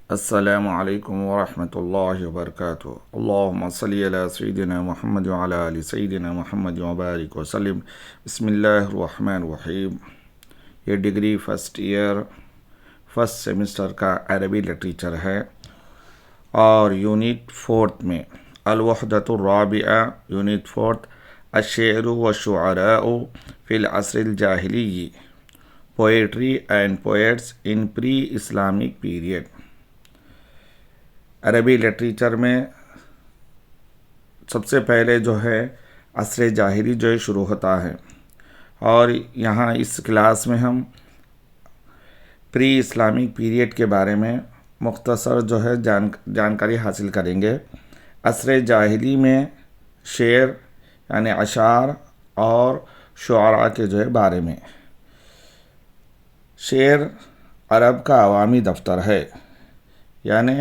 السلام علیکم ورحمۃ اللہ وبرکاتہ۔ اللہم صلی علی سیدنا محمد وعلی آل سیدنا محمد وبارک وسلم۔ بسم اللہ الرحمن الرحیم۔ یہ degree first year first semester کا عربی لٹریچر ہے، اور یونٹ 4 میں الوحدۃ الرابعہ، یونٹ 4 الشعر والشعراء فی العصر الجاہلی، poetry and poets in pre Islamic period. عربی لٹریچر میں سب سے پہلے جو ہے عصر جاہلی جو ہے شروع ہوتا ہے، اور یہاں اس کلاس میں ہم پری اسلامک پیریڈ کے بارے میں مختصر جو ہے جانکاری حاصل کریں گے۔ عصر جاہلی میں شعر یعنی اشعار اور شعراء کے جو ہے بارے میں۔ شعر عرب کا عوامی دفتر ہے، یعنی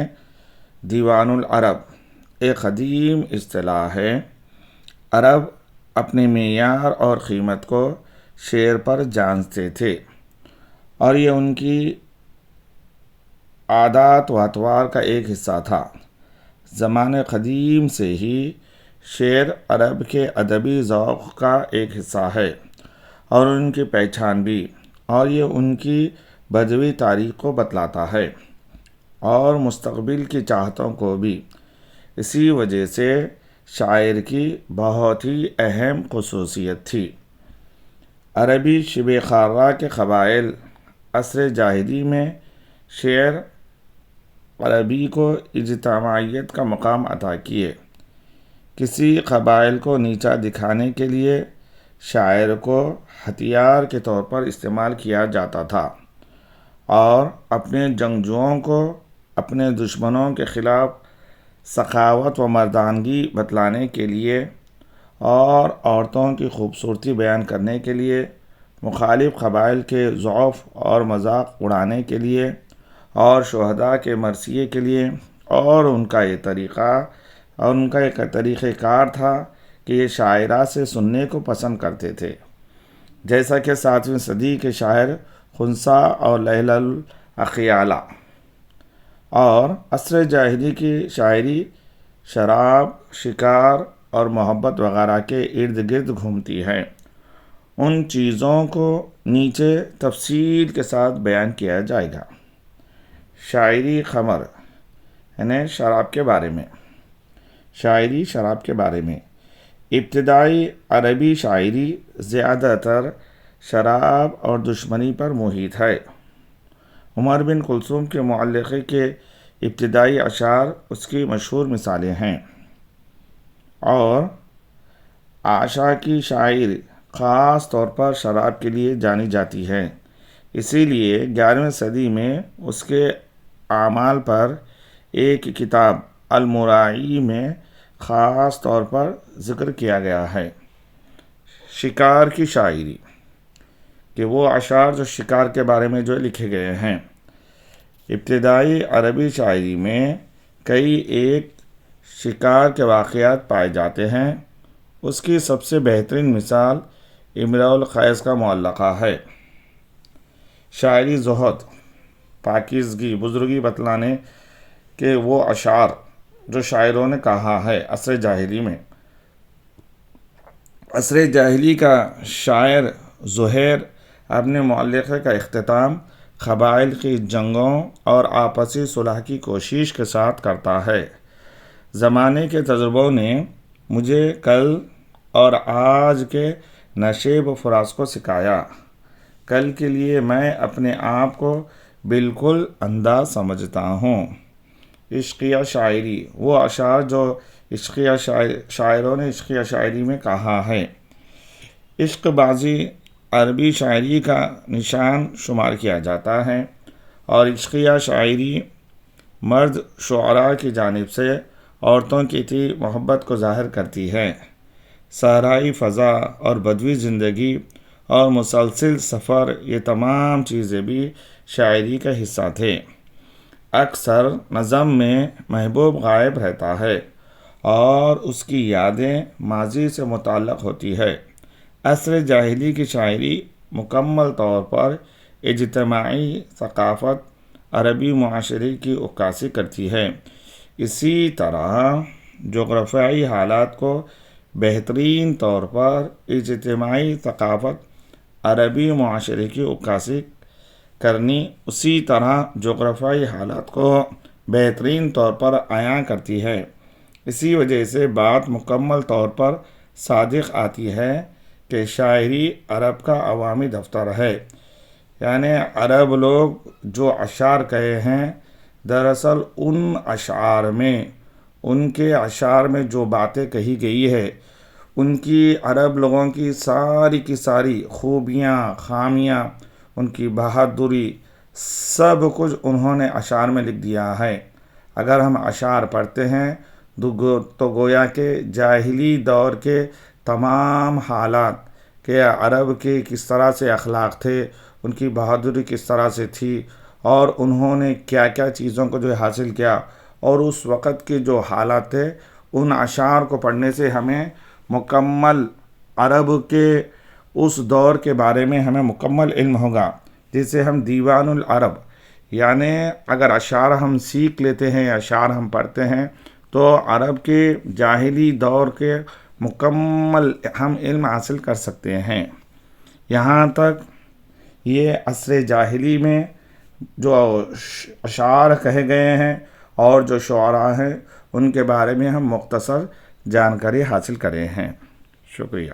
دیوان العرب ایک قدیم اصطلاح ہے۔ عرب اپنے معیار اور قیمت کو شعر پر جانتے تھے، اور یہ ان کی عادات و اطوار کا ایک حصہ تھا۔ زمانے قدیم سے ہی شعر عرب کے ادبی ذوق کا ایک حصہ ہے، اور ان کی پہچان بھی، اور یہ ان کی بدوی تاریخ کو بتلاتا ہے، اور مستقبل کی چاہتوں کو بھی۔ اسی وجہ سے شاعر کی بہت ہی اہم خصوصیت تھی۔ عربی شبہ خارہ کے قبائل عصر جاہلی میں شعر عربی کو اجتماعیت کا مقام عطا کیے۔ کسی قبائل کو نیچا دکھانے کے لیے شاعر کو ہتھیار کے طور پر استعمال کیا جاتا تھا، اور اپنے جنگجوؤں کو اپنے دشمنوں کے خلاف سخاوت و مردانگی بتلانے کے لیے، اور عورتوں کی خوبصورتی بیان کرنے کے لیے، مخالف قبائل کے ضعف اور مذاق اڑانے کے لیے، اور شہداء کے مرثیے کے لیے، اور ان کا یہ طریقہ اور ان کا ایک طریقہ کار تھا کہ یہ شاعرہ سے سننے کو پسند کرتے تھے، جیسا کہ 7ویں صدی کے شاعر خنسا اور لیلی الاخیالہ۔ اور عصر جاہلی کی شاعری شراب، شکار اور محبت وغیرہ کے ارد گرد گھومتی ہے۔ ان چیزوں کو نیچے تفصیل کے ساتھ بیان کیا جائے گا۔ شاعری خمر یعنی شراب کے بارے میں۔ شاعری شراب کے بارے میں۔ ابتدائی عربی شاعری زیادہ تر شراب اور دشمنی پر محیط ہے۔ عمر بن کلثوم کے معلقے کے ابتدائی اشعار اس کی مشہور مثالیں ہیں، اور عاشا کی شاعری خاص طور پر شراب کے لیے جانی جاتی ہے۔ اسی لیے 11ویں صدی میں اس کے اعمال پر ایک کتاب المراعی میں خاص طور پر ذکر کیا گیا ہے۔ شکار کی شاعری، کہ وہ اشعار جو شکار کے بارے میں جو لکھے گئے ہیں۔ ابتدائی عربی شاعری میں کئی ایک شکار کے واقعات پائے جاتے ہیں۔ اس کی سب سے بہترین مثال امرؤ القیس کا معلقہ ہے۔ شاعری زہد، پاکیزگی، بزرگی بتلانے کے وہ اشعار جو شاعروں نے کہا ہے عصر جاہلی میں۔ عصر جاہلی کا شاعر زہیر اپنے معلقے کا اختتام قبائل کی جنگوں اور آپسی صلح کی کوشش کے ساتھ کرتا ہے۔ زمانے کے تجربوں نے مجھے کل اور آج کے نشیب و فراز کو سکھایا۔ کل کے لیے میں اپنے آپ کو بالکل اندھا سمجھتا ہوں۔ عشقیہ شاعری، وہ اشعار جو عشقیہ شاعروں نے عشقیہ شاعری میں کہا ہے۔ عشق بازی عربی شاعری کا نشان شمار کیا جاتا ہے، اور عشقیہ شاعری مرد شعراء کی جانب سے عورتوں کی محبت کو ظاہر کرتی ہے۔ صحرائی فضا اور بدوی زندگی اور مسلسل سفر، یہ تمام چیزیں بھی شاعری کا حصہ تھے۔ اکثر نظم میں محبوب غائب رہتا ہے، اور اس کی یادیں ماضی سے متعلق ہوتی ہے۔ عصر جاہلی کی شاعری مکمل طور پر اجتماعی ثقافت عربی معاشرے کی عکاسی کرتی ہے۔ اسی طرح جغرافیائی حالات کو بہترین طور پر اجتماعی ثقافت عربی معاشرے کی عکاسی کرنی اسی طرح جغرافیائی حالات کو بہترین طور پر عیاں کرتی ہے۔ اسی وجہ سے بات مکمل طور پر صادق آتی ہے کہ شاعری عرب کا عوامی دفتر ہے، یعنی عرب لوگ جو اشعار کہے ہیں، دراصل ان اشعار میں، ان کے اشعار میں جو باتیں کہی گئی ہے، ان کی عرب لوگوں کی ساری خوبیاں، خامیاں، ان کی بہادری، سب کچھ انہوں نے اشعار میں لکھ دیا ہے۔ اگر ہم اشعار پڑھتے ہیں تو گویا کہ جاہلی دور کے تمام حالات کہ عرب کے کس طرح سے اخلاق تھے، ان کی بہادری کس طرح سے تھی، اور انہوں نے کیا کیا چیزوں کو جو ہے حاصل کیا، اور اس وقت کے جو حالات تھے، ان اشعار کو پڑھنے سے ہمیں مکمل عرب کے اس دور کے بارے میں ہمیں مکمل علم ہوگا، جسے ہم دیوان العرب، یعنی اگر اشعار ہم سیکھ لیتے ہیں، اشعار ہم پڑھتے ہیں، تو عرب کے جاہلی دور کے مکمل ہم علم حاصل کر سکتے ہیں۔ یہاں تک یہ عصر جاہلی میں جو اشعار کہے گئے ہیں اور جو شعراء ہیں، ان کے بارے میں ہم مختصر جانکاری حاصل کرے ہیں۔ شکریہ۔